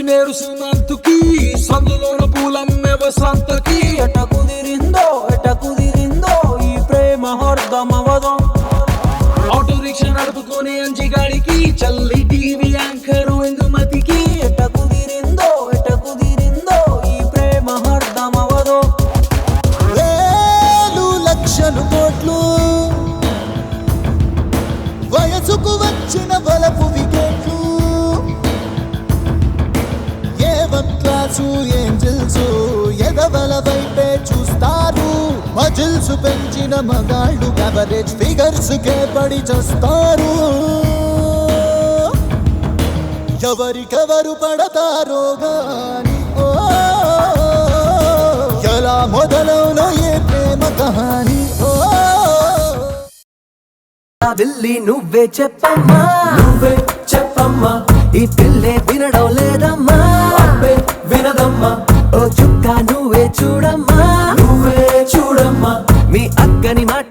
నేరుసినంతుకి సందులోన పూలమ్మే వసంతకి ఎట కుదిరిందో ఈ ప్రేమ అర్థమవదో ఆటో రిక్షా నడుపుకొని అంజిగాడికి చల్లి టీవీ యాంకరు ఎంగుమతికి ఎట కుదిరిందో ఈ ప్రేమ అర్థమవదో వేలు లక్షలు కోట్లు వయసుకు వచ్చిన బలపు వికెట్లు ఏ వన్ క్లాసు ఏంజల్స్ ఎదవల వైపే చూస్తారు మజిల్స్ పెంచిన మగాళ్ళు యావరేజ్ ఫిగర్స్ కే పడి చేస్తారు ఎవరికెవరు పడతారో గాని ఎలా మొదలవునో ఏ ప్రేమ కహాని పిల్లి నువ్వే చెప్పమ్మా ఈ పిల్లే వినడం లేదమ్మా వినదమ్మా ఓ చుక్క నువ్వే చూడమ్మా చూడమ్మా మీ అక్కని మాట